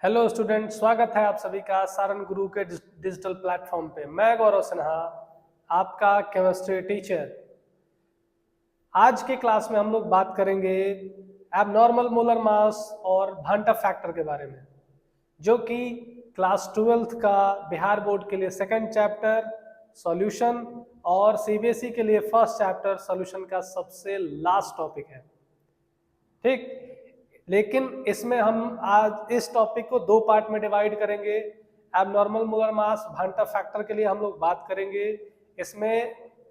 Hello student, स्वागत है आप सभी का सारण गुरु के डिजिटल प्लेटफॉर्म पे। मैं गौरव सिन्हा, आपका केमिस्ट्री टीचर। आज के क्लास में हम लोग बात करेंगे एबनॉर्मल मोलर मास और भांटा फैक्टर के बारे में, जो कि क्लास 12th का बिहार बोर्ड के लिए सेकंड चैप्टर सॉल्यूशन और सीबीएसई के लिए फर्स्ट चैप्टर सॉल्यूशन का सबसे लास्ट टॉपिक है। ठीक, लेकिन इसमें हम आज इस टॉपिक को दो पार्ट में डिवाइड करेंगे। एबनॉर्मल मोलर मास भांटा फैक्टर के लिए हम लोग बात करेंगे। इसमें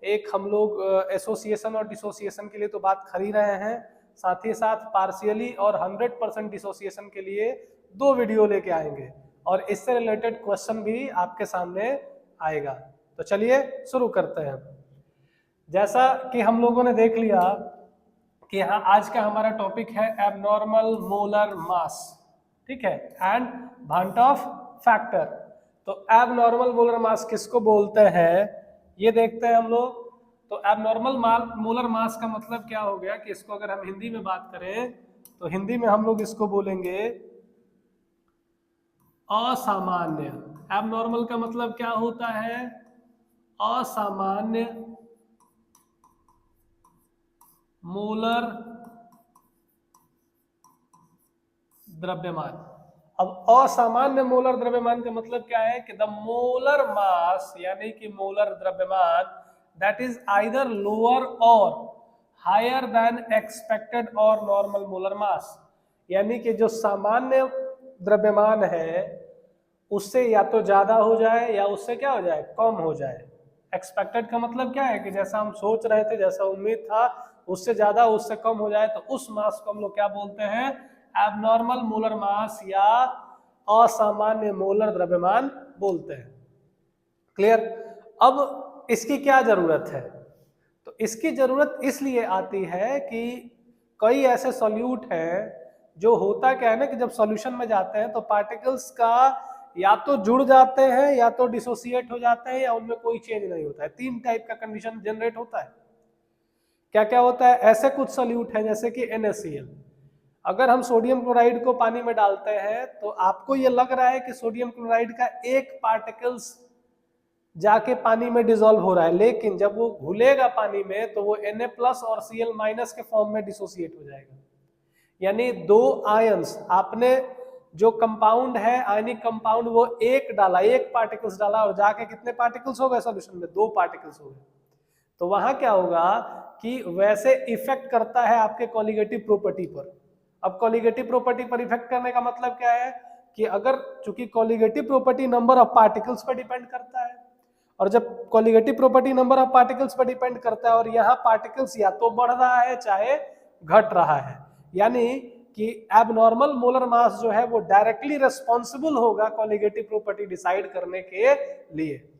एक हम लोग एसोसिएशन और डिसोसिएशन के लिए तो बात कर ही रहे हैं, साथ ही साथ पार्शियली और 100% डिसोसिएशन के लिए दो वीडियो लेके आएंगे और इससे रिलेटेड क्वेश्चन भी आपके सामने आएगा। तो चलिए शुरू करते हैं। जैसा कि हम लोगों ने देख लिया कि यहाँ आज का हमारा टॉपिक है एबनॉर्मल मोलर मास, ठीक है, एंड भांटा फैक्टर। तो एबनॉर्मल मोलर मास किसको बोलते हैं ये देखते हैं हम लोग। तो एबनॉर्मल मोलर मास का मतलब क्या हो गया कि इसको अगर हम हिंदी में बात करें तो हिंदी में हम लोग इसको बोलेंगे असामान्य। एबनॉर्मल का मतलब क्या होता है? असामान्य मोलर द्रव्यमान। अब असामान्य मोलर द्रव्यमान का मतलब क्या है कि द मोलर मास यानी कि मोलर द्रव्यमान दैट इज आइदर लोअर और हायर देन एक्सपेक्टेड और नॉर्मल मोलर मास, यानी कि जो सामान्य द्रव्यमान है उससे या तो ज्यादा हो जाए या उससे क्या हो जाए, कम हो जाए। एक्सपेक्टेड का मतलब क्या है कि जैसा हम सोच रहे थे, जैसा उम्मीद था, उससे ज्यादा उससे कम हो जाए, तो उस मास को हम लोग क्या बोलते हैं? एबनॉर्मल मोलर मास या असामान्य मोलर द्रव्यमान बोलते हैं। क्लियर? अब इसकी क्या जरूरत है? तो इसकी जरूरत इसलिए आती है कि कई ऐसे सॉल्यूट हैं जो होता क्या है ना कि जब सॉल्यूशन में जाते हैं तो पार्टिकल्स का या तो जुड़ जाते हैं या तो डिसोसिएट हो जाते हैं या उनमें कोई चेंज नहीं होता है। तीन टाइप का कंडीशन जनरेट होता है। क्या क्या होता है? ऐसे कुछ सॉल्यूट हैं जैसे कि NaCl। अगर हम सोडियम क्लोराइड को पानी में डालते हैं तो आपको ये लग रहा है कि सोडियम क्लोराइड का एक पार्टिकल्स जाके पानी में डिसॉल्व हो रहा है, लेकिन जब वो घुलेगा पानी में तो वो Na+ और Cl- के फॉर्म में डिसोसिएट हो जाएगा। यानी दो आयंस, आपने जो कंपाउंड है आयनिक कंपाउंड वो एक डाला, एक पार्टिकल्स डाला और जाके कितने पार्टिकल्स हो गए सॉल्यूशन में? दो पार्टिकल्स हो गए। तो वहां क्या होगा कि वैसे इफेक्ट करता है आपके कॉलिगेटिव प्रॉपर्टी पर। अब कॉलिगेटिव प्रॉपर्टी पर इफेक्ट करने का मतलब क्या है कि अगर चूंकि colligative property number of particles पर डिपेंड करता है, और जब colligative property number of particles पर डिपेंड करता है और यहाँ पार्टिकल्स या तो बढ़ रहा है चाहे घट रहा है, यानी कि एबनॉर्मल मोलर मास जो है वो डायरेक्टली रिस्पॉन्सिबल होगा कॉलिगेटिव प्रॉपर्टी डिसाइड करने के लिए।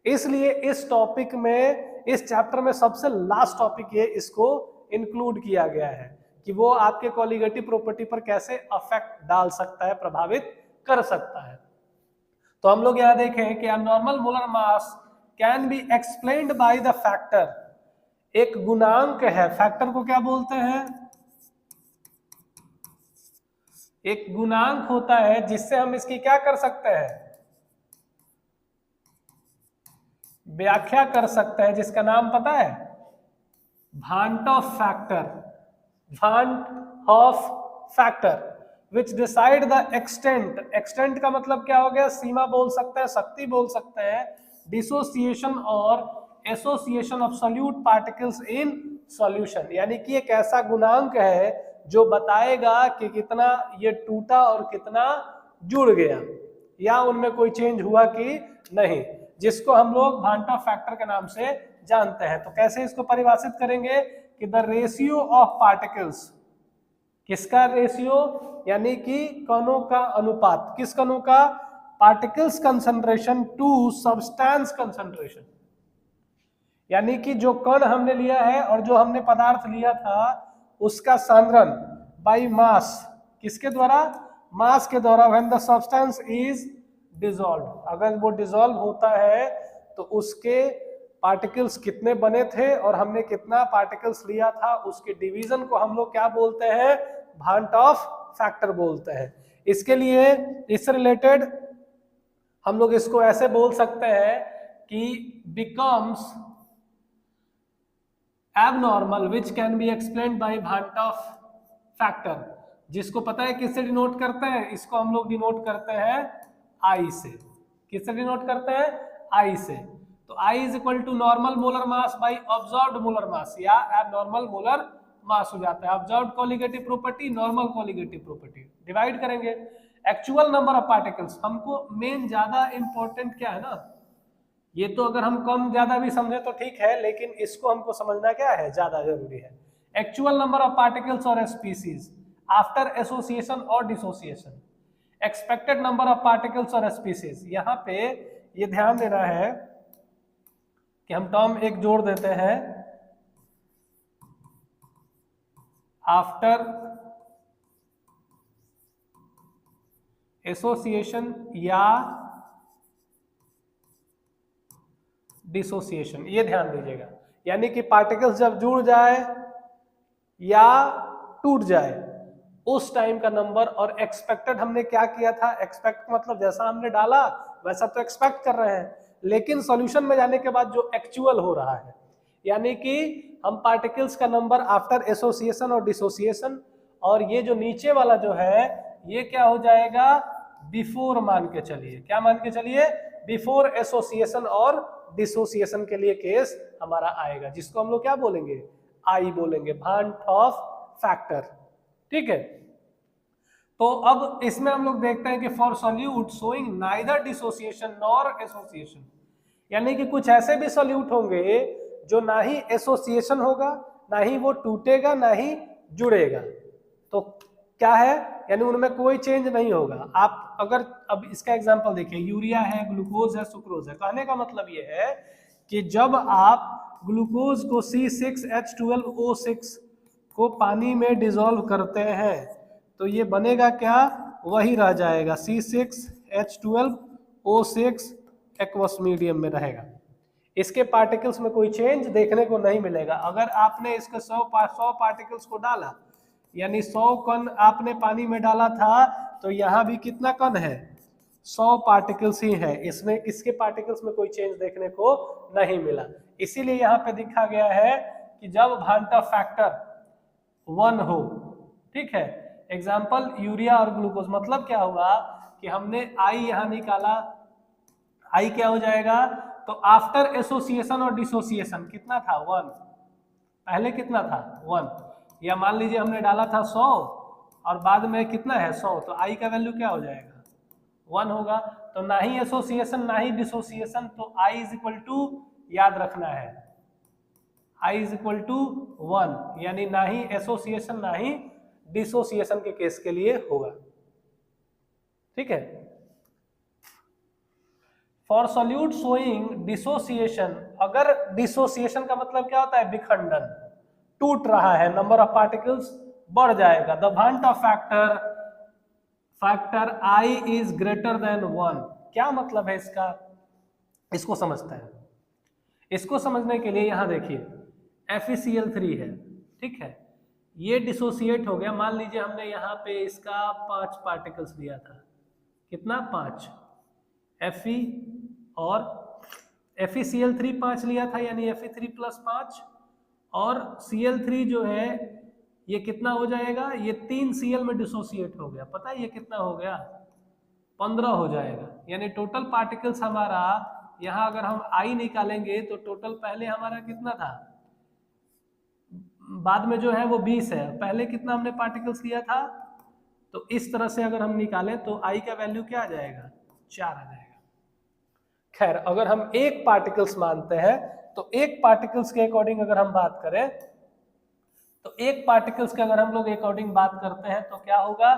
इसलिए इस टॉपिक में, इस चैप्टर में सबसे लास्ट टॉपिक ये इसको इंक्लूड किया गया है कि वो आपके कॉलिगेटिव प्रॉपर्टी पर कैसे अफेक्ट डाल सकता है, प्रभावित कर सकता है। तो हम लोग यहां देखें कि abnormal molar mass can be explained by the factor. एक गुणांक है, फैक्टर को क्या बोलते हैं? एक गुणांक होता है जिससे हम इसकी क्या कर सकते हैं? व्याख्या कर सकते हैं, जिसका नाम पता है? Van't Hoff factor. Van't Hoff factor which decide the extent. Extent का मतलब क्या हो गया? सीमा बोल सकते हैं, शक्ति बोल सकते हैं, डिसोसिएशन और association of solute particles in solution. यानी कि एक ऐसा गुणांक है जो बताएगा कि कितना ये टूटा और कितना जुड़ गया या उनमें कोई चेंज हुआ कि नहीं, जिसको हम लोग भांटा फैक्टर के नाम से जानते हैं। तो कैसे इसको परिभाषित करेंगे कि द रेशियो ऑफ पार्टिकल्स, किसका रेशियो? यानी कि कणों का अनुपात। किस कणों का? Particles concentration to substance concentration. यानी कि जो कण हमने लिया है और जो हमने पदार्थ लिया था उसका सांद्रण बाय मास। किसके द्वारा? मास के द्वारा। When the substance is dissolve, अगर वो डिसॉल्व होता है तो उसके पार्टिकल्स कितने बने थे और हमने कितना पार्टिकल्स लिया था, उसके डिवीजन को हम लोग क्या बोलते हैं? भांट ऑफ फैक्टर बोलते हैं। इसके लिए इससे रिलेटेड हम लोग इसको ऐसे बोल सकते हैं कि becomes abnormal which can be explained by Van't Hoff factor, जिसको पता है किससे डिनोट करते हैं, इसको हम लोग डिनोट करते हैं आई से। किससे डिनोट करते हैं? आई से। तो I is equal to normal molar mass by observed molar mass, या एबनॉर्मल मोलर मास हो जाता है। Observed colligative property, normal colligative property, divide करेंगे एक्चुअल नंबर ऑफ पार्टिकल्स। हमको मेन ज्यादा इंपॉर्टेंट क्या है ना, ये तो अगर हम कम ज्यादा भी समझे तो ठीक है, लेकिन इसको हमको समझना क्या है, ज्यादा जरूरी है। एक्चुअल नंबर ऑफ पार्टिकल्स और स्पीसीज आफ्टर एसोसिएशन और dissociation, expected number of particles और स्पीसीज। यहाँ पे ये ध्यान देना है कि हम टर्म एक जोड़ देते हैं, आफ्टर एसोसिएशन या डिसोसिएशन, ये ध्यान दीजिएगा। यानी कि पार्टिकल्स जब जुड़ जाए या टूट जाए उस टाइम का नंबर, और एक्सपेक्टेड हमने क्या किया था, एक्सपेक्ट मतलब जैसा हमने डाला वैसा तो एक्सपेक्ट कर रहे हैं, लेकिन सॉल्यूशन में जाने के बाद जो एक्चुअल हो रहा है, यानी कि हम पार्टिकल्स का नंबर आफ्टर एसोसिएशन और डिसोसिएशन, और ये जो नीचे वाला जो है ये क्या हो जाएगा, बिफोर मान के चलिए। क्या मान के चलिए? बिफोर एसोसिएशन और डिसोसिएशन के लिए केस हमारा आएगा, जिसको हम लोग क्या बोलेंगे, आई बोलेंगे, भांट ऑफ फैक्टर। ठीक है, तो अब इसमें हम लोग देखते हैं कि for solute showing neither dissociation nor association, यानी कि कुछ ऐसे भी सॉल्यूट होंगे जो ना ही एसोसिएशन होगा, ना ही वो टूटेगा, ना ही जुड़ेगा। तो क्या है, यानी उनमें कोई चेंज नहीं होगा। आप अगर अब इसका एग्जांपल देखिए, यूरिया है, ग्लूकोज है, सुक्रोज है। कहने का मतलब ये है कि जब आप ग्लूकोज को C6H12O6 को पानी में डिसॉल्व करते हैं तो ये बनेगा क्या, वही रह जाएगा, C6H12O6 एक्वस मीडियम में रहेगा। इसके पार्टिकल्स में कोई चेंज देखने को नहीं मिलेगा। अगर आपने इसके 100 पार्टिकल्स को डाला, यानी 100 कण आपने पानी में डाला था, तो यहाँ भी कितना कण है, 100 पार्टिकल्स ही है। इसमें इसके पार्टिकल्स में कोई चेंज देखने को नहीं मिला। इसीलिए यहाँ पे दिखा गया है कि जब भांट ऑफ फैक्टर 1 हो, ठीक है, एग्जाम्पल यूरिया और ग्लूकोज, मतलब क्या हुआ कि हमने आई यहाँ निकाला, आई क्या हो जाएगा, तो आफ्टर एसोसिएशन और डिसोसिएशन कितना था, 1। पहले कितना था, 1, या मान लीजिए हमने डाला था 100 और बाद में कितना है 100, तो आई का वैल्यू क्या हो जाएगा, 1 होगा। तो ना ही एसोसिएशन ना ही डिसोसिएशन, तो आई इज इक्वल टू, याद रखना है, आई इज इक्वल टू 1, यानी ना ही एसोसिएशन ना ही डिसोसिएशन के केस के लिए होगा। ठीक है, फॉर सॉल्यूट शोइंग डिसोसिएशन, अगर डिसोसिएशन का मतलब क्या होता है, विखंडन, टूट रहा है, नंबर ऑफ पार्टिकल्स बढ़ जाएगा। The van't Hoff factor I is greater than 1। क्या मतलब है इसका, इसको समझते हैं। इसको समझने के लिए यहां देखिए FeCl3 है, ठीक है, ये डिसोसिएट हो गया। मान लीजिए हमने यहाँ पे इसका 5 पार्टिकल्स लिया था, कितना, 5 Fe, और FeCl3 5 लिया था, यानी Fe3 + 5, और Cl3 जो है ये कितना हो जाएगा, ये 3 Cl में डिसोसिएट हो गया। पता है ये कितना हो गया, 15 हो जाएगा। यानी टोटल पार्टिकल्स हमारा यहाँ अगर हम I निकालेंगे तो टोटल पहले हमारा कितना था, बाद में जो है वो 20 है, पहले कितना हमने पार्टिकल्स लिया था। तो इस तरह से अगर हम निकालें तो I का वैल्यू क्या आ जाएगा, 4 आ जाएगा। खैर, अगर हम एक पार्टिकल्स मानते हैं तो एक पार्टिकल्स के अकॉर्डिंग अगर हम बात करें, तो एक पार्टिकल्स के अगर हम लोग अकॉर्डिंग बात करते हैं तो क्या होगा,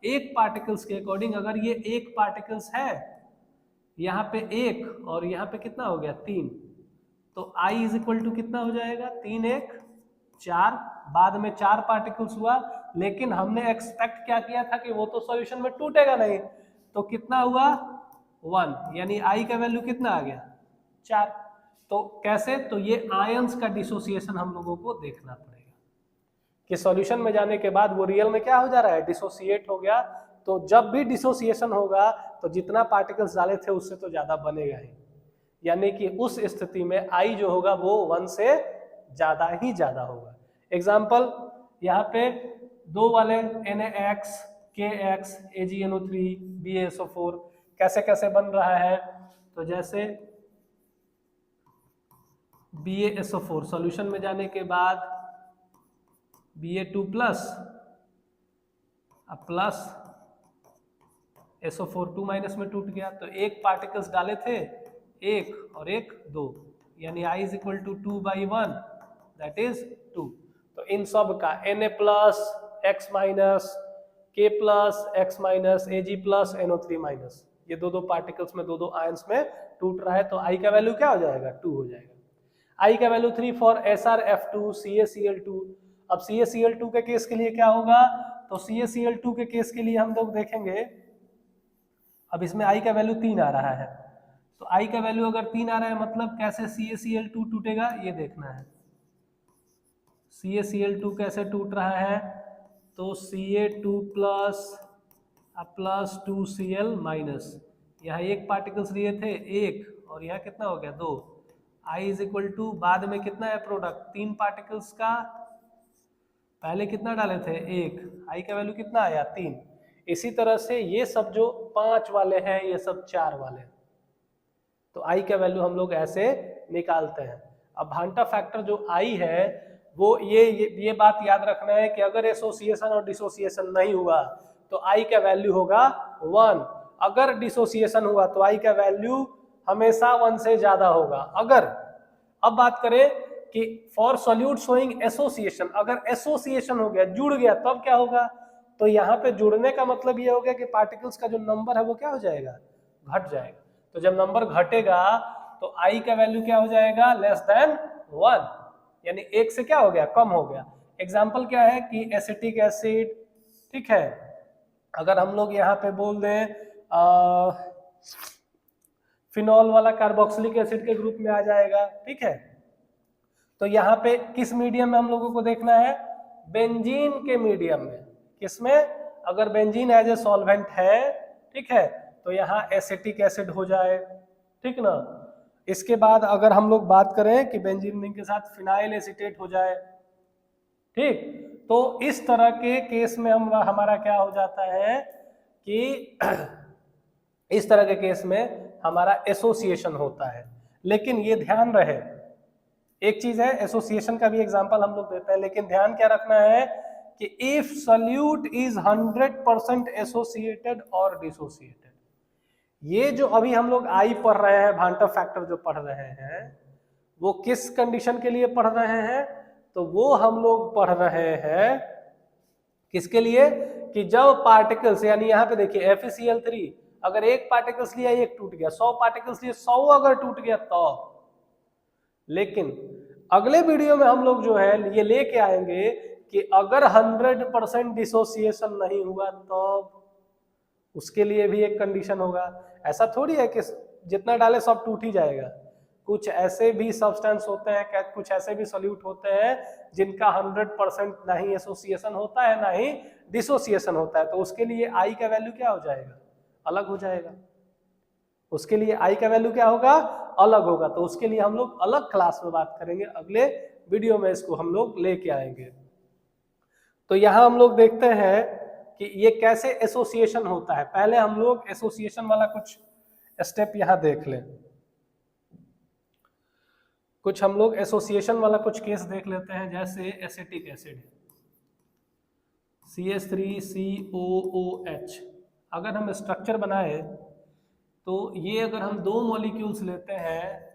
एक पार्टिकल्स के अकॉर्डिंग, अगर ये एक पार्टिकल्स है, यहाँ पे 1 और यहाँ पे कितना हो गया 3, तो I इज इक्वल टू कितना हो जाएगा, 3 1 4, बाद में 4 पार्टिकल्स हुआ, लेकिन हमने एक्सपेक्ट क्या किया था कि वो तो सॉल्यूशन में टूटेगा नहीं, तो कितना हुआ 1, यानी I का वैल्यू कितना आ गया, 4। तो कैसे, तो ये आयंस का डिसोसिएशन हम लोगों को देखना पड़ेगा कि सॉल्यूशन में जाने के बाद वो रियल में क्या हो जा रहा है, डिसोसिएट हो गया। तो जब भी डिसोसिएशन होगा तो जितना पार्टिकल्स डाले थे उससे तो ज्यादा बनेगा ही, यानी कि उस स्थिति में आई जो होगा वो 1 से ज्यादा ही ज्यादा होगा। एग्जाम्पल यहाँ पे 2 वाले NaX, KX, AgNO3, BaSO4 कैसे कैसे बन रहा है, तो जैसे BaSO4 सॉल्यूशन में जाने के बाद Ba2 plus plus SO4 2 minus में टूट गया, तो एक पार्टिकल्स डाले थे 1 और 1 2, यानी I is equal to 2/1 that is 2। तो इन सब का Na plus X minus, K plus X minus, Ag plus NO3 minus, ये दो पार्टिकल्स में दो आयंस में टूट रहा है, तो I का वैल्यू क्या हो जाएगा 2 हो जाएगा। I का वैल्यू 3 फॉर SrF2 CaCl2। अब CaCl2 के केस के लिए क्या होगा, तो CaCl2 के केस के लिए हम लोग देखेंगे, अब इसमें I का वैल्यू 3 आ रहा है, तो I का वैल्यू अगर 3 आ रहा है मतलब कैसे CaCl2 टूटेगा ये देखना है। CaCl2 कैसे टूट रहा है, तो Ca2 plus plus 2Cl minus, यहाँ एक पार्टिकल्स लिए थे 1 और यहाँ कितना हो गया 2। I इज इक्वल टू बाद में कितना है प्रोडक्ट 3 पार्टिकल्स का, पहले कितना डाले थे 1, I का वैल्यू कितना आया 3। इसी तरह से ये सब जो 5 वाले हैं ये सब 4 वाले हैं, तो I का वैल्यू हम लोग ऐसे निकालते हैं। अब भांटा फैक्टर जो I है वो ये बात याद रखना है कि अगर एसोसिएशन और डिसोसिएशन नहीं हुआ तो I का वैल्यू होगा 1, अगर डिसोसिएशन हुआ तो I का वैल्यू हमेशा 1 से ज्यादा होगा। अगर अब बात करें कि फॉर सॉल्यूट शोइंग एसोसिएशन, अगर एसोसिएशन हो गया जुड़ गया तब क्या होगा, तो यहाँ पे जुड़ने का मतलब ये हो गया कि पार्टिकल्स का जो नंबर है वो क्या हो जाएगा घट जाएगा। तो जब नंबर घटेगा तो I का वैल्यू क्या हो जाएगा लेस देन 1, यानी 1 से क्या हो गया कम हो गया। एग्जाम्पल क्या है कि एसिटिक एसिड, ठीक है, अगर हम लोग यहाँ पे बोल दें फिनॉल वाला कार्बोक्सिलिक एसिड के ग्रुप में आ जाएगा, ठीक है। तो यहाँ पे किस मीडियम में हम लोगों को देखना है, बेंजीन के मीडियम में। किसमें, अगर बेंजीन एज ए सॉल्वेंट है, ठीक है, तो यहाँ एसिटिक एसिड हो जाए, ठीक ना। इसके बाद अगर हम लोग बात करें कि बेंजीन के साथ फिनाइल एसीटेट हो जाए, ठीक, तो इस तरह के केस में हमारा क्या हो जाता है कि इस तरह के केस में हमारा एसोसिएशन होता है। लेकिन ये ध्यान रहे, एक चीज है एसोसिएशन का भी एग्जांपल हम लोग देते हैं, लेकिन ध्यान क्या रखना है कि इफ सॉल्यूट इज 100% एसोसिएटेड और डिसोसिएटेड, ये जो अभी हम लोग आई पढ़ रहे हैं, भांटा फैक्टर जो पढ़ रहे हैं, वो किस कंडीशन के लिए पढ़ रहे हैं, तो वो हम लोग पढ़ रहे हैं किसके लिए, कि जब पार्टिकल्स, यानी यहाँ पे देखिए FeCl3, अगर एक पार्टिकल्स लिया एक टूट गया, 100 पार्टिकल्स लिए 100 अगर टूट गया तो। लेकिन अगले वीडियो में हम लोग जो है ये लेके आएंगे कि अगर 100% डिसोसिएशन नहीं हुआ तो उसके लिए भी एक कंडीशन होगा। ऐसा थोड़ी है कि जितना डाले सब टूट ही जाएगा, कुछ ऐसे भी सब्सटेंस होते हैं, कुछ ऐसे भी सॉल्यूट होते हैं जिनका 100% ना ही एसोसिएशन होता है ना ही डिसोसिएशन होता है, तो उसके लिए आई का वैल्यू क्या हो जाएगा, अलग हो जाएगा। उसके लिए आई का वैल्यू क्या होगा, अलग होगा। तो उसके लिए हम लोग अलग क्लास में बात करेंगे, अगले वीडियो में इसको हम लोग लेके आएंगे। तो यहाँ हम लोग देखते हैं कि ये कैसे एसोसिएशन होता है। पहले हम लोग एसोसिएशन वाला कुछ स्टेप यहाँ देख लें, कुछ हम लोग एसोसिएशन वाला कुछ केस देख लेते हैं। जैसे एसिटिक एसिड CH3COOH, अगर हम स्ट्रक्चर बनाए तो ये अगर हम 2 मॉलिक्यूल्स लेते हैं,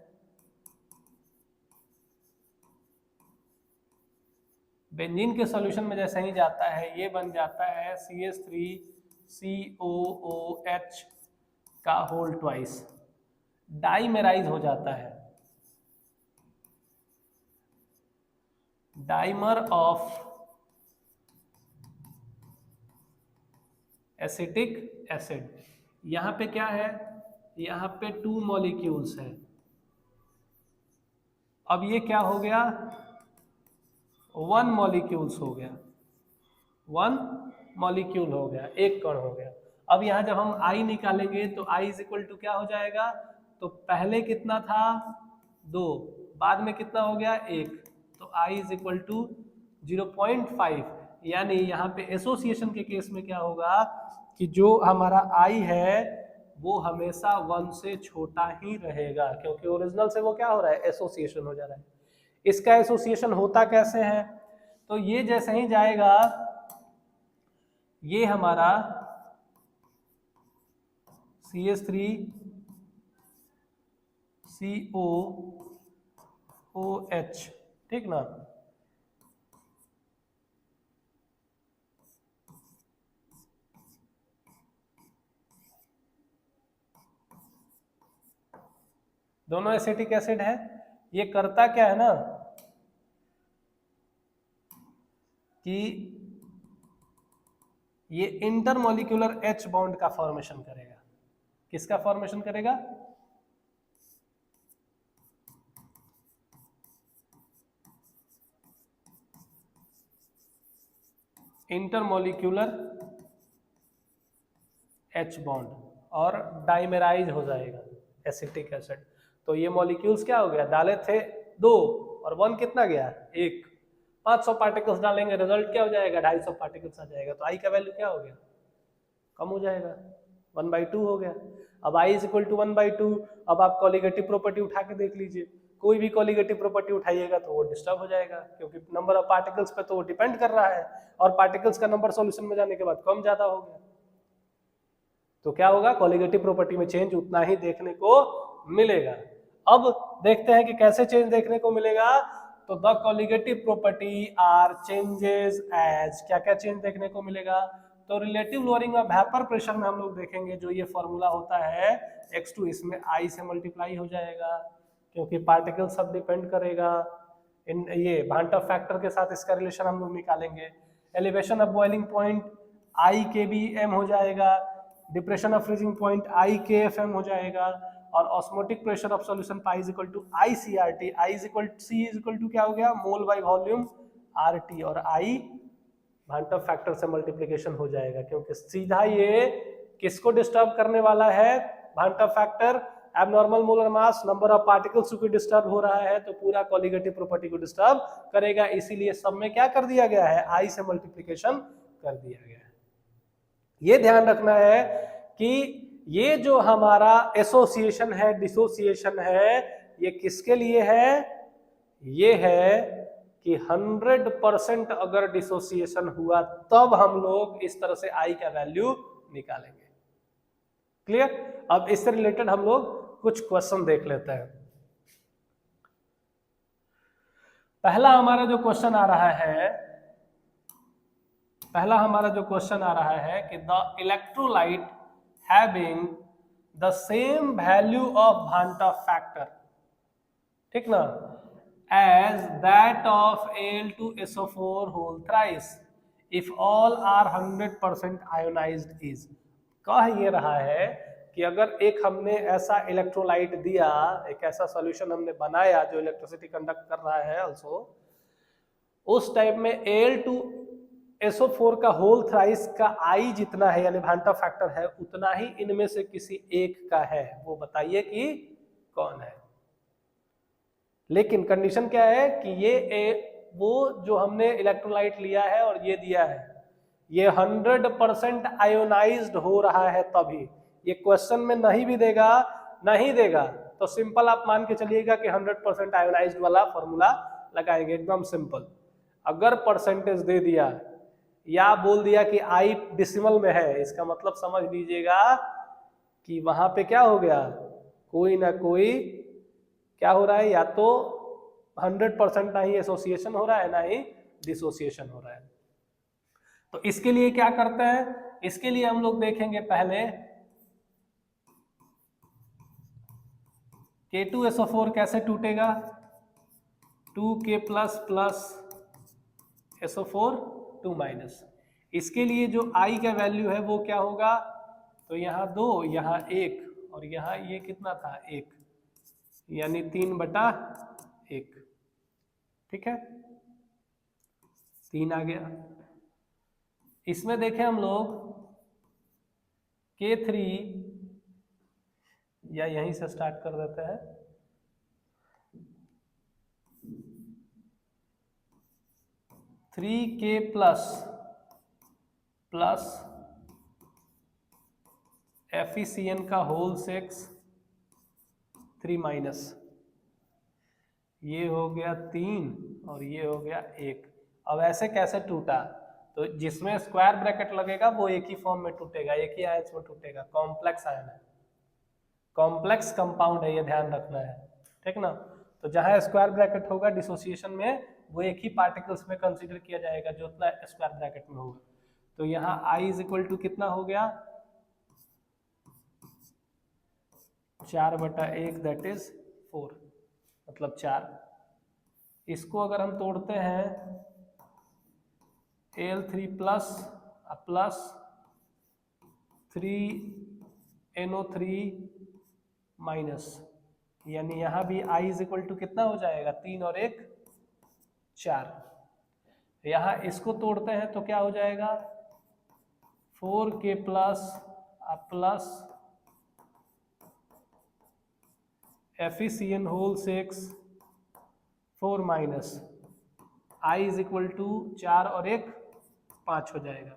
बेंजीन के सॉल्यूशन में जैसे ही जाता है ये बन जाता है CH3COOH का होल ट्वाइस, डाइमेराइज हो जाता है, डाइमर ऑफ एसिटिक एसिड। यहाँ पे क्या है, यहाँ पे 2 मॉलिक्यूल्स हैं। अब ये क्या हो गया, 1 मॉलिक्यूल्स हो गया, 1 मॉलिक्यूल हो गया, एक कण हो गया। अब यहाँ जब हम I निकालेंगे तो I इज इक्वल टू क्या हो जाएगा, तो पहले कितना था 2, बाद में कितना हो गया 1, तो I इज इक्वल टू 0.5। यानी यहाँ पे एसोसिएशन के केस में क्या होगा कि जो हमारा I है वो हमेशा 1 से छोटा ही रहेगा, क्योंकि ओरिजिनल से वो क्या हो रहा है, एसोसिएशन हो जा रहा है। इसका एसोसिएशन होता कैसे है, तो ये जैसे ही जाएगा, ये हमारा CH3COOH, ठीक ना, दोनों एसिटिक एसिड है। ये करता क्या है ना कि ये इंटरमोलिक्यूलर H बॉन्ड का फॉर्मेशन करेगा। किसका फॉर्मेशन करेगा, इंटरमोलिक्यूलर H बॉन्ड, और डाइमेराइज हो जाएगा एसिटिक एसिड। तो ये मॉलिक्यूल्स क्या हो गया, डाले थे 2 और 1 कितना गया 1, 500 पार्टिकल्स डालेंगे, रिजल्ट क्या हो जाएगा 250 पार्टिकल्स आ जाएगा। तो I का वैल्यू क्या हो गया, कम हो जाएगा, 1/2 हो गया। अब I इज इक्वल टू 1/2। अब आप कॉलिगेटिव प्रॉपर्टी उठा के देख लीजिए, कोई भी कॉलिगेटिव प्रॉपर्टी उठाइएगा तो वो डिस्टर्ब हो जाएगा, क्योंकि नंबर ऑफ पार्टिकल्स पे तो वो डिपेंड कर रहा है, और पार्टिकल्स का नंबर सॉल्यूशन में जाने के बाद कम ज्यादा हो गया, तो क्या होगा, कॉलिगेटिव प्रॉपर्टी में चेंज उतना ही देखने को मिलेगा। अब देखते हैं कि कैसे चेंज देखने को मिलेगा। तो the colligative property are changes as, क्या क्या चेंज देखने को मिलेगा, तो relative lowering of vapour pressure में हम लोग देखेंगे जो ये फॉर्मूला होता है x2, इसमें I से मल्टीप्लाई हो जाएगा, क्योंकि पार्टिकल सब डिपेंड करेगा। इन ये भांटा फैक्टर के साथ इसका रिलेशन हम लोग निकालेंगे। Elevation of boiling point I के भी m हो जाएगा, depression of freezing point I के FM हो जाएगा, और osmotic pressure of solution pi is equal to ICRT। I is equal C is equal to क्या हो गया, मोल बाय वॉल्यूम RT, और I भांटा फैक्टर से मल्टीप्लिकेशन हो जाएगा, क्योंकि सीधा ये किसको डिस्टर्ब करने वाला है, भांटा factor, abnormal molar mass, number of particles को डिस्टर्ब हो रहा है, तो पूरा कॉलिगेटिव प्रॉपर्टी को डिस्टर्ब करेगा। इसीलिए सब में क्या कर दिया गया है, I से मल्टीप्लिकेशन कर दिया गया है। ये ध्यान रखना है कि ये जो हमारा एसोसिएशन है, डिसोसिएशन है, ये किसके लिए है, ये है कि 100% अगर डिसोसिएशन हुआ तब हम लोग इस तरह से I का वैल्यू निकालेंगे। क्लियर। अब इससे रिलेटेड हम लोग कुछ क्वेश्चन देख लेते हैं। पहला हमारा जो क्वेश्चन आ रहा है कि the electrolyte having the same value of भांटा फैक्टर, ठीक ना, as that of Al2SO4 whole thrice if all are 100% ionized is। कह ये रहा है कि अगर एक हमने ऐसा इलेक्ट्रोलाइट दिया, एक ऐसा सॉल्यूशन हमने बनाया जो इलेक्ट्रिसिटी कंडक्ट कर रहा है ऑल्सो, उस टाइप में Al2SO4 का होल थ्राइस का I जितना है, यानी भांटा फैक्टर है, उतना ही इनमें से किसी एक का है, वो बताइए कि कौन है। लेकिन कंडीशन क्या है कि वो जो हमने इलेक्ट्रोलाइट लिया है और ये दिया है, ये 100% आयोनाइज्ड हो रहा है, तभी ये क्वेश्चन में नहीं भी देगा, नहीं देगा तो सिंपल आप मान के चलिएगा कि 100% आयोनाइज्ड वाला फॉर्मूला लगाएंगे, एकदम सिंपल। अगर परसेंटेज दे दिया या बोल दिया कि I डेसिमल में है, इसका मतलब समझ लीजिएगा कि वहां पे क्या हो गया, कोई ना कोई क्या हो रहा है, या तो 100% ना ही एसोसिएशन हो रहा है, ना ही डिसोसिएशन हो रहा है। तो इसके लिए क्या करते हैं, इसके लिए हम लोग देखेंगे पहले K2SO4 कैसे टूटेगा, 2K प्लस प्लस SO4 2-। इसके लिए जो I का वैल्यू है वो क्या होगा, तो यहाँ 2, यहाँ 1, और यहाँ ये कितना था 1, यानी 3/1, ठीक है, 3 आ गया। इसमें देखें हम लोग K3 या यहीं से स्टार्ट कर देते हैं, थ्री के प्लस FeCN का होल 6 3 माइनस, ये हो गया 3 और ये हो गया 1। अब ऐसे कैसे टूटा? तो जिसमें स्क्वायर ब्रैकेट लगेगा वो एक ही फॉर्म में टूटेगा, एक ही आयन में टूटेगा, कॉम्प्लेक्स आयन है, कॉम्प्लेक्स कंपाउंड है, ये ध्यान रखना है, ठीक ना। तो जहां स्क्वायर ब्रैकेट होगा डिसोसिएशन में वो एक ही पार्टिकल्स में कंसीडर किया जाएगा जो उतना स्क्वायर ब्रैकेट में होगा। तो यहाँ I इज इक्वल टू कितना हो गया 4/1 दैट इज 4, मतलब 4। इसको अगर हम तोड़ते हैं Al3 प्लस 3NO3 माइनस, यानी यहाँ भी I इज इक्वल टू कितना हो जाएगा 3 और 1 4। यहाँ इसको तोड़ते हैं तो क्या हो जाएगा 4K plus FeCN whole 6 4 minus, I is equal to 4 और 1 5 हो जाएगा।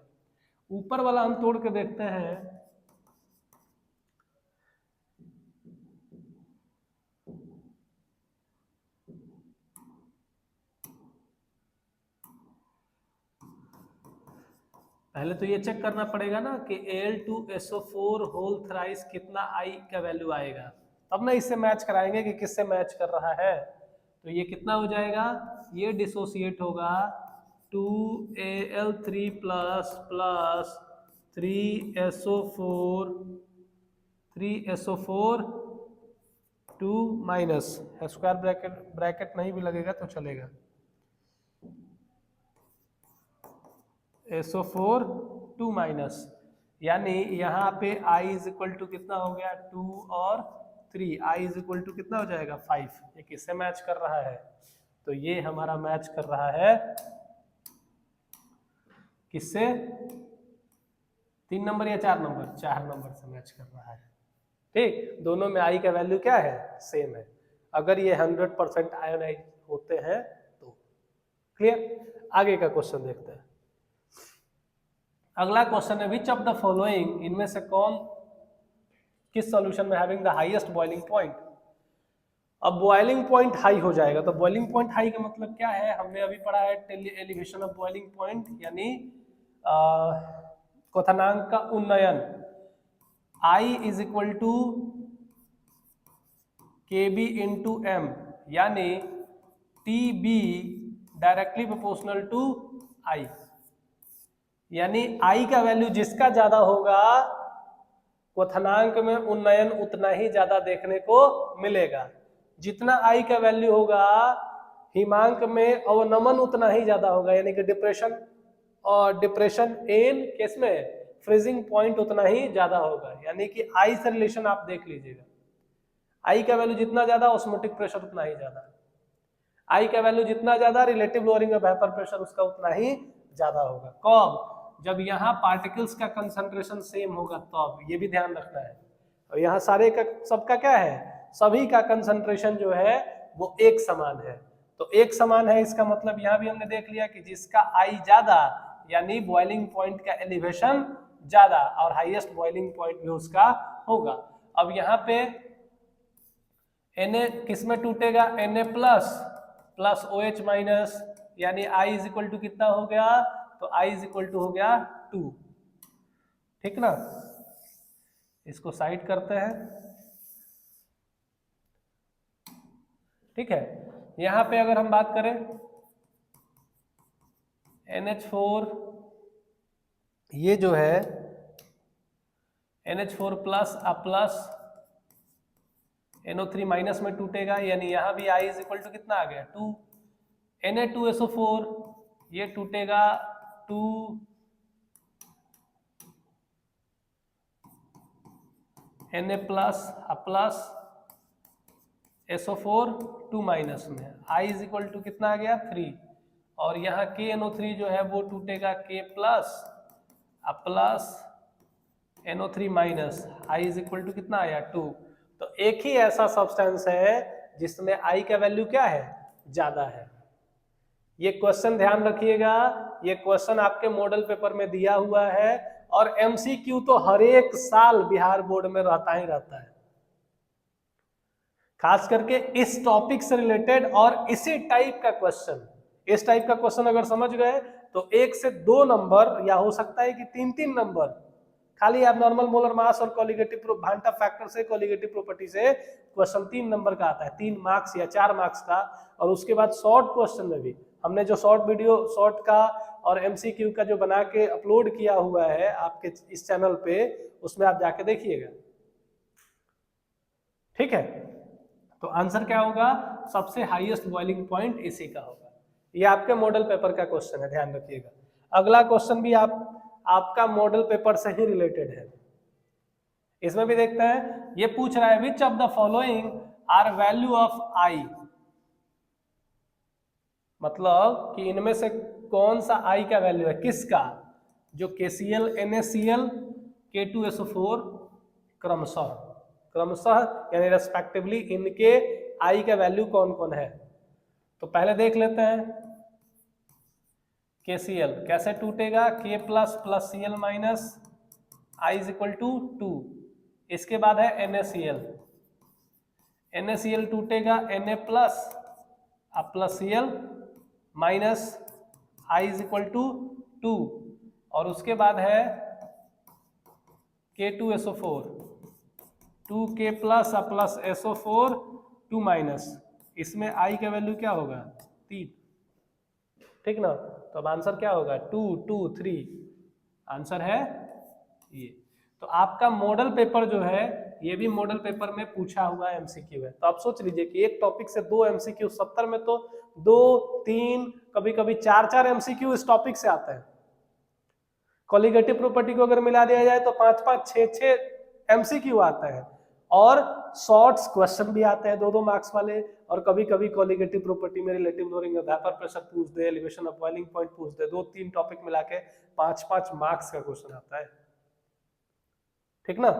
ऊपर वाला हम तोड़ के देखते हैं, पहले तो ये चेक करना पड़ेगा ना कि Al2SO4 होल थ्राइस कितना I का वैल्यू आएगा, तब ना इससे मैच कराएंगे कि किससे मैच कर रहा है। तो ये कितना हो जाएगा, ये डिसोसिएट होगा 2Al3 plus 3SO4 2 minus, square bracket नहीं भी लगेगा तो चलेगा, SO4 2 माइनस, यानी यहाँ पे I इज इक्वल टू कितना हो गया 2 और 3, I इज इक्वल टू कितना हो जाएगा 5। ये किससे मैच कर रहा है? तो ये हमारा मैच कर रहा है किससे, 3 नंबर या 4 नंबर? 4 नंबर से मैच कर रहा है, ठीक। दोनों में I का वैल्यू क्या है, सेम है, अगर ये 100% आयोनाइज होते हैं तो। क्लियर? आगे का क्वेश्चन देखते हैं। अगला क्वेश्चन है विच ऑफ द फॉलोइंग, इनमें से कौन किस सॉल्यूशन में having the highest boiling point. अब बॉइलिंग पॉइंट हाई हो जाएगा, तो बॉइलिंग पॉइंट हाई का मतलब क्या है, हमने अभी पढ़ा है एलिवेशन ऑफ बॉइलिंग पॉइंट, यानी क्वथनांक का उन्नयन। I is equal to KB into M, यानी TB directly proportional to I, यानी I का वैल्यू जिसका ज्यादा होगा क्वथनांक में उन्नयन उतना ही ज्यादा देखने को मिलेगा। जितना I का वैल्यू होगा हिमांक में अवनमन उतना ही ज्यादा होगा, यानी कि डिप्रेशन इन केस में फ्रीजिंग पॉइंट उतना ही ज्यादा होगा, यानी कि I से रिलेशन आप देख लीजिएगा, I का वैल्यू जितना ज्यादा ऑस्मोटिक प्रेशर उतना ही ज्यादा, I का वैल्यू जितना ज्यादा relative lowering of vapour pressure उसका उतना ही ज्यादा होगा। कब? जब यहाँ पार्टिकल्स का कंसंट्रेशन सेम होगा तब, ये भी ध्यान रखना है। और यहाँ सारे का सबका क्या है, सभी का कंसंट्रेशन जो है वो एक समान है, तो एक समान है इसका मतलब यहाँ भी हमने देख लिया कि जिसका I ज्यादा यानी बॉइलिंग पॉइंट का एलिवेशन ज्यादा और हाईएस्ट बॉइलिंग पॉइंट भी उसका होगा। अब यहाँ पे Na किस में टूटेगा, Na प्लस OH माइनस, यानी I इज इक्वल टू कितना हो गया, तो I इज इक्वल टू हो गया 2, ठीक ना। इसको साइड करते हैं, ठीक है। यहाँ पे अगर हम बात करें NH4, ये जो है NH4 प्लस NO3 माइनस में टूटेगा, यानी यहाँ भी I इज इक्वल टू कितना आ गया 2। Na2SO4 ये टूटेगा 2 Na प्लस SO4 2 माइनस में, I इज इक्वल टू कितना आ गया 3, और यहाँ KNO3 जो है वो टूटेगा K plus NO3 minus, I is equal to कितना आया 2। तो एक ही ऐसा सब्सटेंस है जिसमें I का वैल्यू क्या है, ज्यादा है। ये क्वेश्चन ध्यान रखिएगा, ये क्वेश्चन आपके मॉडल पेपर में दिया हुआ है और MCQ तो हर एक साल बिहार बोर्ड में रहता ही रहता है, खास करके इस टॉपिक से रिलेटेड। और इसी टाइप का क्वेश्चन, इस टाइप का क्वेश्चन अगर समझ गए तो 1 से 2 नंबर या हो सकता है कि 3-3 नंबर खाली आप नॉर्मल मोलर मास और कोलिगेटिव भांटा फैक्टर से, कोलिगेटिव प्रॉपर्टी से क्वेश्चन 3 नंबर का आता है, 3 मार्क्स या 4 मार्क्स का। और उसके बाद शॉर्ट क्वेश्चन में भी हमने जो शॉर्ट वीडियो, शॉर्ट का और MCQ का जो बना के अपलोड किया हुआ है आपके इस चैनल पे, उसमें आप जाके देखिएगा, ठीक है। तो आंसर क्या होगा, सबसे हाईएस्ट बॉइलिंग पॉइंट इसी का होगा। ये आपके मॉडल पेपर का क्वेश्चन है, ध्यान रखिएगा। अगला क्वेश्चन भी आपका मॉडल पेपर से ही रिलेटेड है, इसमें भी देखते हैं। ये पूछ रहा है which of the following are value of I, मतलब कि इनमें से कौन सा आई का वैल्यू है, किसका, जो KCl NaCl K2SO4 क्रमशः यानी रेस्पेक्टिवली इनके आई का वैल्यू कौन कौन है। तो पहले देख लेते हैं KCl कैसे टूटेगा, K plus plus Cl minus, I is equal to 2। इसके बाद है NaCl, NaCl टूटेगा Na प्लस अब plus Cl minus, I is equal to 2। और उसके बाद है K2SO4, 2K प्लस अब प्लस SO4 2 माइनस, इसमें I का वैल्यू क्या होगा 3, ठीक ना। तो अब आंसर क्या होगा 2 2 3, आंसर है ये। तो आपका मॉडल पेपर जो है ये भी मॉडल पेपर में पूछा हुआ MCQ है। तो आप सोच लीजिए कि एक टॉपिक से 2 MCQ, 70 में तो 2 3 कभी कभी 4 MCQ इस टॉपिक से आते हैं। कोलिगेटिव प्रॉपर्टी को अगर मिला दिया जाए तो 5 6 MCQ आता है, और शॉर्ट्स क्वेश्चन भी आते हैं 2 मार्क्स वाले, और कभी कभी कोलिगेटिव प्रॉपर्टी में रिलेटिव लोडिंग, वेपर प्रेशर पूछ दे, एलिवेशन ऑफ बॉइलिंग पॉइंट पूछ दे, 2-3 टॉपिक मिला के 5 मार्क्स का क्वेश्चन आता है, ठीक ना।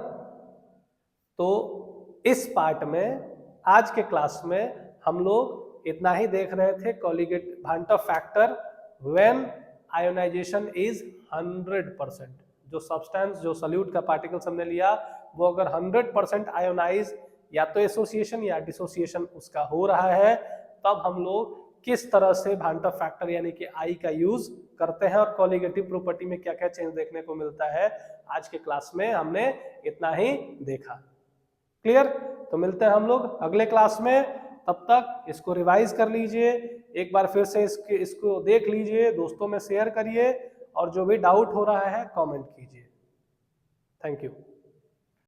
तो इस पार्ट में आज के क्लास में हम लोग इतना ही देख रहे थे, कोलिगेटिव भांटा फैक्टर व्हेन आयोनाइजेशन इज 100%। जो सब्सटेंस, जो सॉल्यूट का पार्टिकल्स हमने लिया वो अगर 100% आयोनाइज या तो एसोसिएशन या डिसोसिएशन उसका हो रहा है, तब हम लोग किस तरह से भांटा फैक्टर यानी कि आई का यूज करते हैं और कोलिगेटिव प्रॉपर्टी में क्या क्या चेंज देखने को मिलता है, आज के क्लास में हमने इतना ही देखा। क्लियर। तो मिलते हैं हम लोग अगले क्लास में, तब तक इसको रिवाइज कर लीजिए, एक बार फिर से इसको देख लीजिए, दोस्तों में शेयर करिए, और जो भी डाउट हो रहा है कमेंट कीजिए। Thank you.